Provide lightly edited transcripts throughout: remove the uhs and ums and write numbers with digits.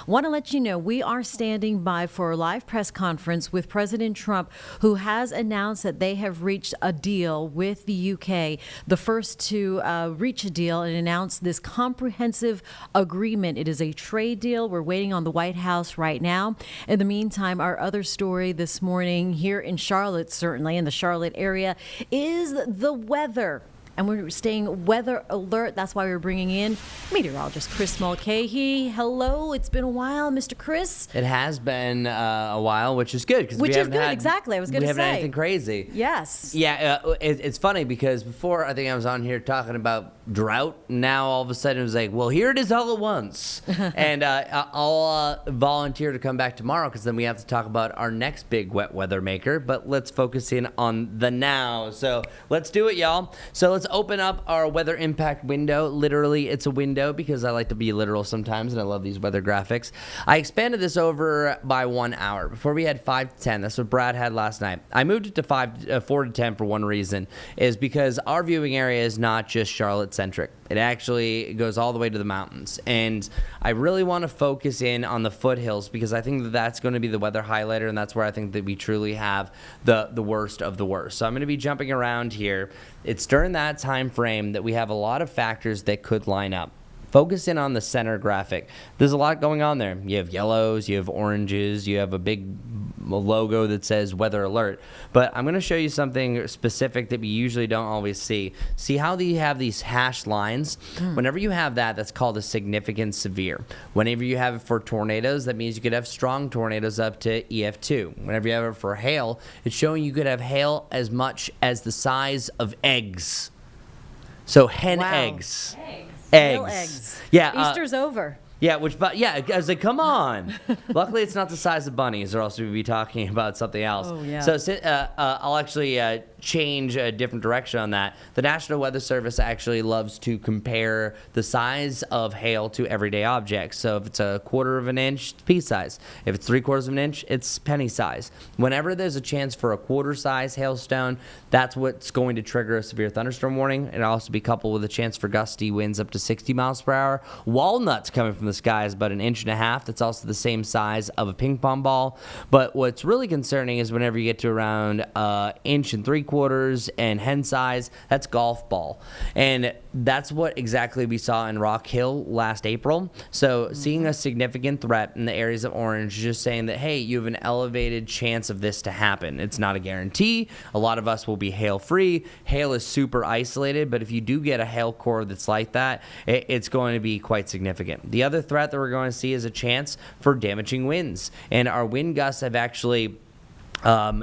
Want to let you know we are standing by for a live press conference with President Trump, who has announced that they have reached a deal with the UK, the first to reach a deal and announce this comprehensive agreement. It is a trade deal. We're waiting on the White House right now. In the meantime, our other story this morning here in Charlotte, certainly in the Charlotte area, is the weather. And we're staying weather alert. That's why we're bringing in meteorologist Chris Mulcahy. Hello, it's been a while, Mr. Chris. It has been a while, which is good. Which is good, exactly. I was going to say. We haven't had anything crazy. Yes. Yeah, it's funny because before I think I was on here talking about drought. Now all of a sudden it was like, well, here it is all at once. And I'll volunteer to come back tomorrow because then we have to talk about our next big wet weather maker. But let's focus in on the now. So let's do it, y'all. So let's open up our weather impact window. Literally, it's a window because I like to be literal sometimes, and I love these weather graphics. I expanded this over by 1 hour. Before we had 5 to 10. That's what Brad had last night. I moved it to 4 to 10 for one reason, is because our viewing area is not just Charlotte-centric. It actually goes all the way to the mountains. And I really want to focus in on the foothills because I think that that's going to be the weather highlighter, and that's where I think that we truly have the worst of the worst. So I'm going to be jumping around here. It's during that time frame that we have a lot of factors that could line up. Focus in on the center graphic. There's a lot going on there. You have yellows, you have oranges, you have a big logo that says weather alert. But I'm going to show you something specific that we usually don't always see. See how you have these hashed lines? Whenever you have that, that's called a significant severe. Whenever you have it for tornadoes, that means you could have strong tornadoes up to EF2. Whenever you have it for hail, it's showing you could have hail as much as the size of eggs. So hen eggs. Eggs. Yeah. Easter's over. Yeah, I was like, come on. Luckily, it's not the size of bunnies, or else we'd be talking about something else. Oh, yeah. So I'll actually change a different direction on that. The National Weather Service actually loves to compare the size of hail to everyday objects. So if it's 1/4 of an inch, it's pea size. If it's 3/4 of an inch, it's penny size. Whenever there's a chance for a 1/4 size hailstone, that's what's going to trigger a severe thunderstorm warning. It'll also be coupled with a chance for gusty winds up to 60 miles per hour. Walnuts coming from the sky is about 1.5 inches. That's also the same size of a ping pong ball. But what's really concerning is whenever you get to around 1 3/4 and hen size, that's golf ball. And that's what exactly we saw in Rock Hill last April. So seeing a significant threat in the areas of orange, just saying that, hey, you have an elevated chance of this to happen. It's not a guarantee. A lot of us will be hail free. Hail is super isolated, but if you do get a hail core that's like that, it's going to be quite significant. The other threat that we're going to see is a chance for damaging winds. And our wind gusts have actually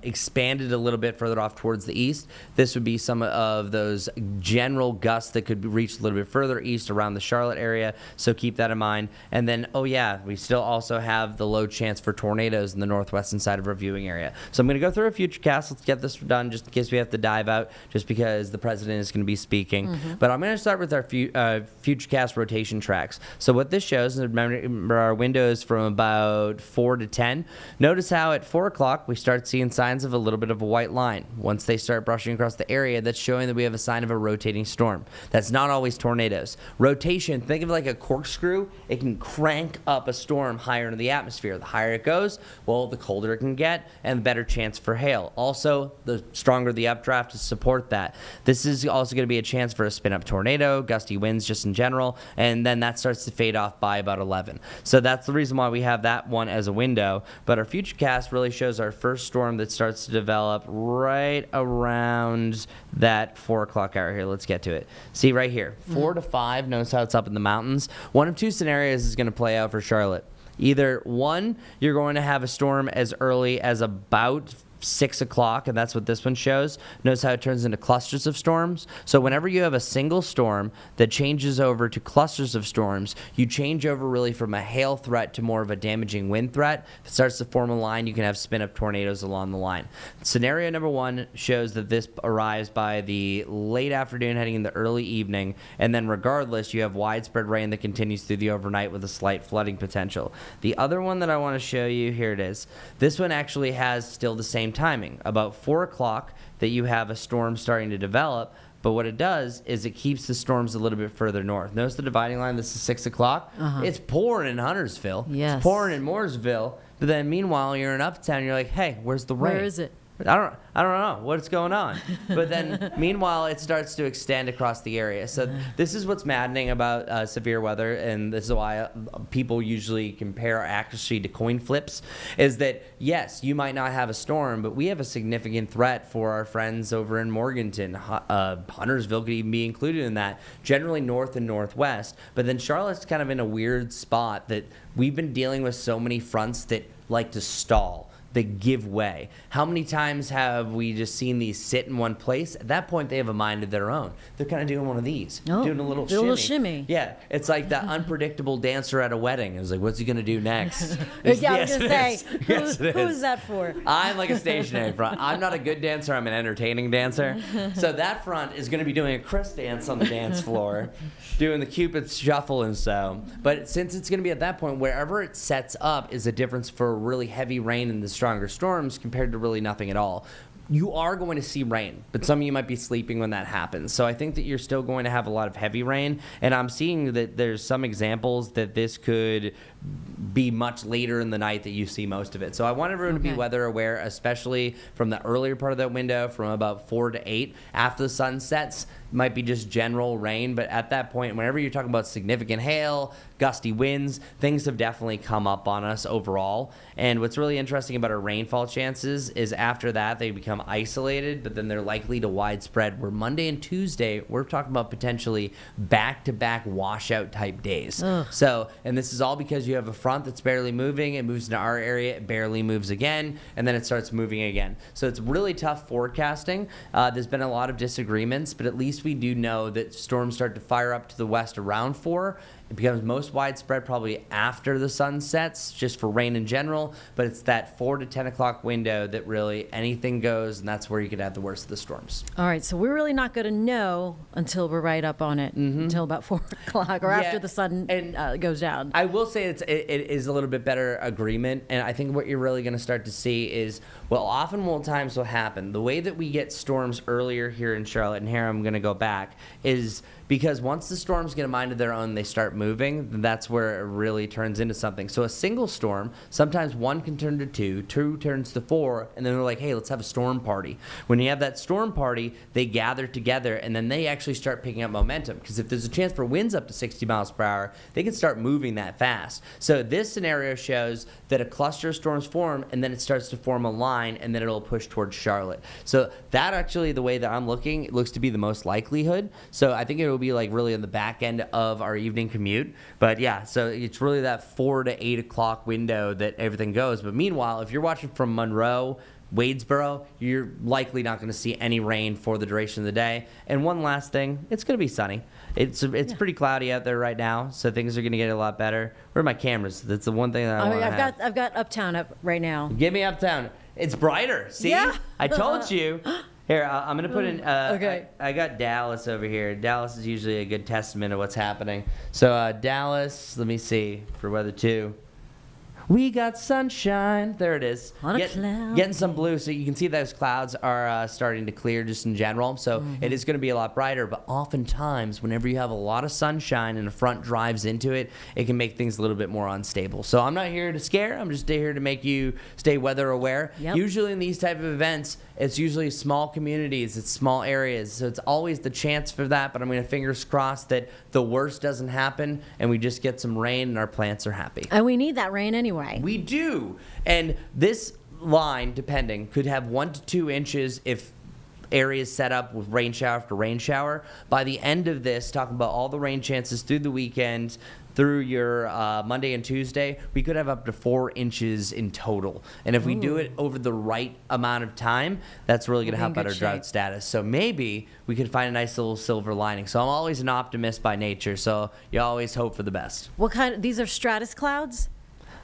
expanded a little bit further off towards the east. This would be some of those general gusts that could reach a little bit further east around the Charlotte area, so keep that in mind. And then, we still also have the low chance for tornadoes in the northwestern side of our viewing area. So I'm going to go through a Futurecast. Let's get this done just in case we have to dive out, just because the president is going to be speaking. But I'm going to start with our Futurecast rotation tracks. So what this shows, remember our window is from about 4 to 10. Notice how at 4 o'clock we start seeing signs of a little bit of a white line. Once they start brushing across the area, that's showing that we have a sign of a rotating storm. That's not always tornadoes. Rotation, think of it like a corkscrew. It can crank up a storm higher into the atmosphere. The higher it goes, well, the colder it can get and the better chance for hail. Also, the stronger the updraft to support that. This is also going to be a chance for a spin-up tornado, gusty winds just in general, and then that starts to fade off by about 11. So that's the reason why we have that one as a window. But our Futurecast really shows our first storm that starts to develop right around that 4 o'clock hour here. Let's get to it. See right here, 4 to 5. Notice how it's up in the mountains. One of two scenarios is going to play out for Charlotte. Either one, you're going to have a storm as early as about 6 o'clock, and that's what this one shows. Notice how it turns into clusters of storms. So whenever you have a single storm that changes over to clusters of storms, you change over really from a hail threat to more of a damaging wind threat. If it starts to form a line, you can have spin-up tornadoes along the line. Scenario number 1 shows that this arrives by the late afternoon heading in the early evening, and then regardless, you have widespread rain that continues through the overnight with a slight flooding potential. The other one that I want to show you, here it is. This one actually has still the same timing, about 4 o'clock that you have a storm starting to develop, but what it does is it keeps the storms a little bit further north. Notice the dividing line. This is 6 o'clock. It's pouring in Huntersville. Yes. It's pouring in Mooresville. But then meanwhile, you're in Uptown. You're like, hey, where's the rain? Where is it? I don't know what's going on. But then meanwhile, it starts to extend across the area. So this is what's maddening about severe weather, and this is why people usually compare accuracy to coin flips, is that, yes, you might not have a storm, but we have a significant threat for our friends over in Morganton. Huntersville could even be included in that, generally north and northwest. But then Charlotte's kind of in a weird spot that we've been dealing with so many fronts that like to stall. They give way. How many times have we just seen these sit in one place? At that point, they have a mind of their own. They're kind of doing one of these, doing a little shimmy. Yeah, it's like that unpredictable dancer at a wedding. It's like, what's he going to do next? I was going to say, who's that for? I'm like a stationary front. I'm not a good dancer. I'm an entertaining dancer. So that front is going to be doing a Chris dance on the dance floor, doing the Cupid's shuffle and so. But since it's going to be at that point, wherever it sets up is a difference for really heavy rain in the stronger storms compared to really nothing at all. You are going to see rain, but some of you might be sleeping when that happens. So I think that you're still going to have a lot of heavy rain, and I'm seeing that there's some examples that this could be much later in the night that you see most of it. So I want everyone to be weather aware, especially from the earlier part of that window, from about 4 to 8. After the sun sets, might be just general rain, but at that point, whenever you're talking about significant hail, gusty winds, things have definitely come up on us overall. And what's really interesting about our rainfall chances is after that, they become isolated, but then they're likely to widespread, where Monday and Tuesday, we're talking about potentially back-to-back washout type days. So, and this is all because you have a front that's barely moving, it moves into our area, it barely moves again, and then it starts moving again. So it's really tough forecasting. There's been a lot of disagreements, but at least we do know that storms start to fire up to the west around 4. It becomes most widespread probably after the sun sets, just for rain in general, but it's that 4 to 10 o'clock window that really anything goes, and that's where you could have the worst of the storms. All right, so we're really not going to know until we're right up on it, until about 4 o'clock or after the sun goes down. I will say it is a little bit better agreement, and I think what you're really going to start to see is, well, often times will happen. The way that we get storms earlier here in Charlotte, and here I'm going to go back, is because once the storms get a mind of their own, they start moving, then that's where it really turns into something. So a single storm, sometimes 1 can turn to 2, 2 turns to 4, and then they're like, hey, let's have a storm party. When you have that storm party, they gather together, and then they actually start picking up momentum. Because if there's a chance for winds up to 60 miles per hour, they can start moving that fast. So this scenario shows that a cluster of storms form, and then it starts to form a line, and then it'll push towards Charlotte. So that actually, the way that I'm looking, it looks to be the most likelihood. So I think it will be like really in the back end of our evening commute. But yeah, so it's really that 4 to 8 o'clock window that everything goes. But meanwhile, if you're watching from Monroe, Wadesboro, you're likely not going to see any rain for the duration of the day. And one last thing, it's going to be sunny. It's pretty cloudy out there right now, so things are going to get a lot better. Where are my cameras? That's the one thing that I want to have. I've got Uptown up right now. Give me Uptown. It's brighter. See? Yeah. I told you. Here, I'm going to put in, okay. I got Dallas over here. Dallas is usually a good testament of what's happening. So Dallas, let me see, for weather 2. We got sunshine. There it is. On a cloud. Getting some blue, so you can see those clouds are starting to clear just in general. So it is going to be a lot brighter, but oftentimes whenever you have a lot of sunshine and a front drives into it, it can make things a little bit more unstable. So I'm not here to scare. I'm just here to make you stay weather aware. Yep. Usually in these type of events, it's usually small communities, it's small areas, so it's always the chance for that, but I'm going to fingers crossed that the worst doesn't happen and we just get some rain and our plants are happy. And we need that rain anyway. We do. And this line, depending, could have 1 to 2 inches if areas set up with rain shower after rain shower. By the end of this, talking about all the rain chances through the weekend, through your Monday and Tuesday, we could have up to 4 inches in total. And if we do it over the right amount of time, that's really going to help out our drought status. So maybe we could find a nice little silver lining. So I'm always an optimist by nature, so you always hope for the best. What kind? These are stratus clouds?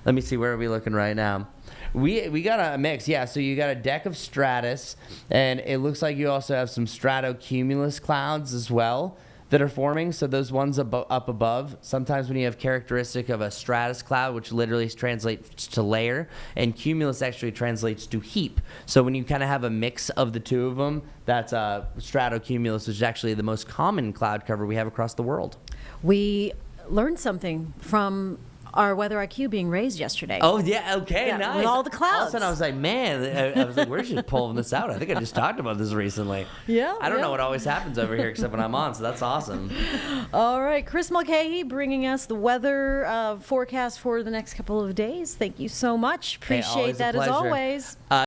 Let me see, where are we looking right now? We got a mix, yeah. So you got a deck of stratus, and it looks like you also have some stratocumulus clouds as well. that are forming. So those ones up above, sometimes when you have characteristic of a stratus cloud, which literally translates to layer, and cumulus actually translates to heap. So when you kind of have a mix of the two of them, that's stratocumulus, which is actually the most common cloud cover we have across the world. We learned something from our weather IQ being raised yesterday. Oh, yeah, okay, Yeah, nice. with all the clouds. All of a sudden I was like, man, I was like, where's she pulling this out? I think I just talked about this recently. Yeah, I don't yeah. know what always happens over here except when I'm on, so that's awesome. All right, Chris Mulcahy bringing us the weather forecast for the next couple of days. Thank you so much. Hey, Appreciate always a that as pleasure. always.